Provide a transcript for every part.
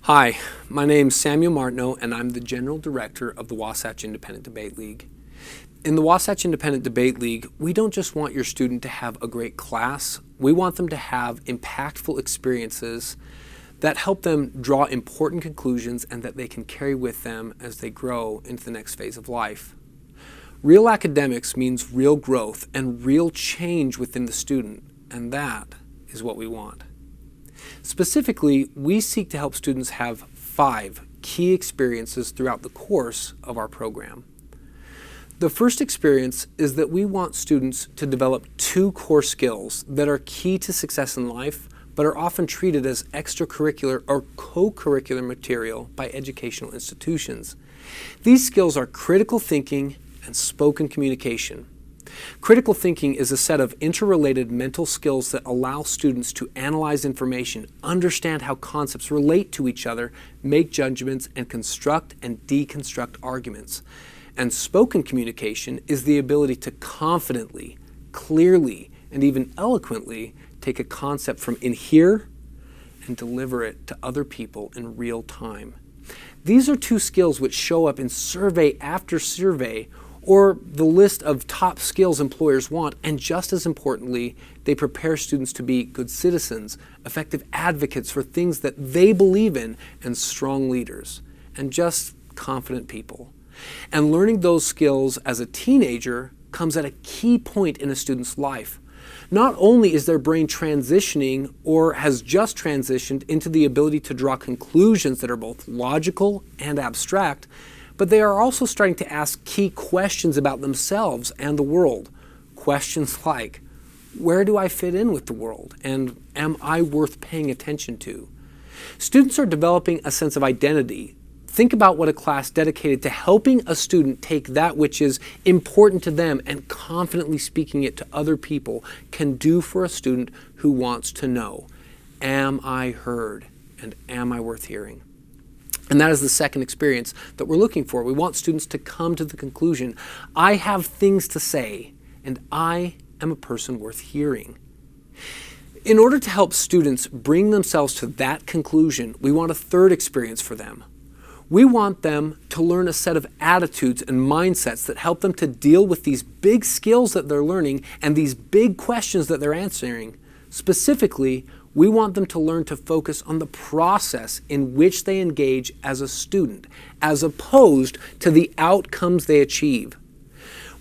Hi, my name's Samuel Martineau, and I'm the General Director of the Wasatch Independent Debate League. In the Wasatch Independent Debate League, we don't just want your student to have a great class, we want them to have impactful experiences that help them draw important conclusions and that they can carry with them as they grow into the next phase of life. Real academics means real growth and real change within the student, and that is what we want. Specifically, we seek to help students have 5 key experiences throughout the course of our program. The first experience is that we want students to develop 2 core skills that are key to success in life, but are often treated as extracurricular or co-curricular material by educational institutions. These skills are critical thinking and spoken communication. Critical thinking is a set of interrelated mental skills that allow students to analyze information, understand how concepts relate to each other, make judgments, and construct and deconstruct arguments. And spoken communication is the ability to confidently, clearly, and even eloquently take a concept from in here and deliver it to other people in real time. These are 2 skills which show up in survey after survey or the list of top skills employers want, and just as importantly, they prepare students to be good citizens, effective advocates for things that they believe in, and strong leaders, and just confident people. And learning those skills as a teenager comes at a key point in a student's life. Not only is their brain transitioning or has just transitioned into the ability to draw conclusions that are both logical and abstract, but they are also starting to ask key questions about themselves and the world. Questions like, where do I fit in with the world? And am I worth paying attention to? Students are developing a sense of identity. Think about what a class dedicated to helping a student take that which is important to them and confidently speaking it to other people can do for a student who wants to know, am I heard and am I worth hearing? And that is the second experience that we're looking for. We want students to come to the conclusion, I have things to say and I am a person worth hearing. In order to help students bring themselves to that conclusion, we want a third experience for them. We want them to learn a set of attitudes and mindsets that help them to deal with these big skills that they're learning and these big questions that they're answering. Specifically, we want them to learn to focus on the process in which they engage as a student, as opposed to the outcomes they achieve.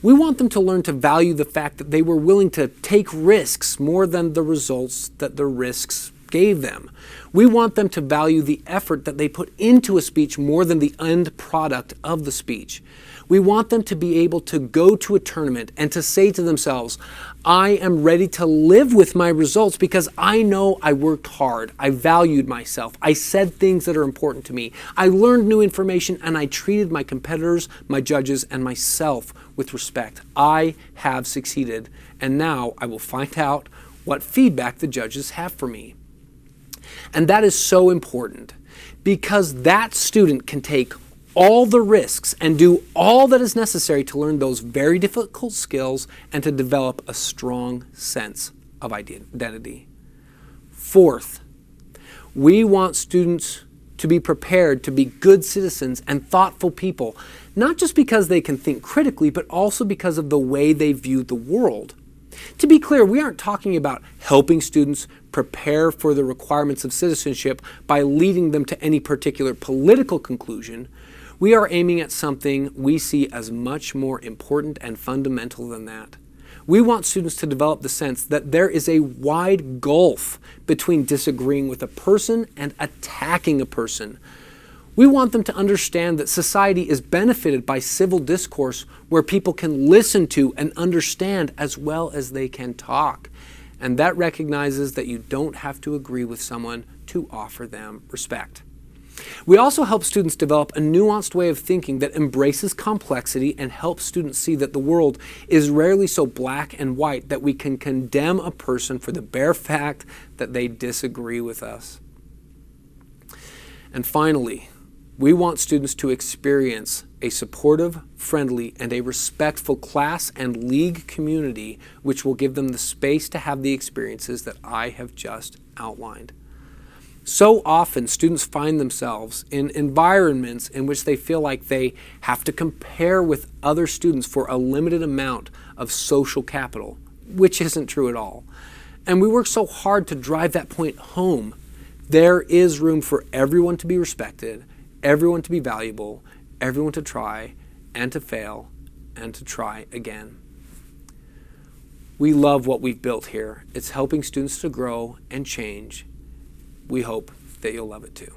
We want them to learn to value the fact that they were willing to take risks more than the results that the risks gave them. We want them to value the effort that they put into a speech more than the end product of the speech. We want them to be able to go to a tournament and to say to themselves, I am ready to live with my results because I know I worked hard, I valued myself, I said things that are important to me, I learned new information, and I treated my competitors, my judges, and myself with respect. I have succeeded, and now I will find out what feedback the judges have for me. And that is so important because that student can take all the risks and do all that is necessary to learn those very difficult skills and to develop a strong sense of identity. Fourth, we want students to be prepared to be good citizens and thoughtful people, not just because they can think critically, but also because of the way they view the world. To be clear, we aren't talking about helping students prepare for the requirements of citizenship by leading them to any particular political conclusion. We are aiming at something we see as much more important and fundamental than that. We want students to develop the sense that there is a wide gulf between disagreeing with a person and attacking a person. We want them to understand that society is benefited by civil discourse where people can listen to and understand as well as they can talk. And that recognizes that you don't have to agree with someone to offer them respect. We also help students develop a nuanced way of thinking that embraces complexity and helps students see that the world is rarely so black and white that we can condemn a person for the bare fact that they disagree with us. And finally, we want students to experience a supportive, friendly, and a respectful class and league community which will give them the space to have the experiences that I have just outlined. So often students find themselves in environments in which they feel like they have to compare with other students for a limited amount of social capital, which isn't true at all. And we work so hard to drive that point home. There is room for everyone to be respected, everyone to be valuable, everyone to try and to fail and to try again. We love what we've built here. It's helping students to grow and change. We hope that you'll love it too.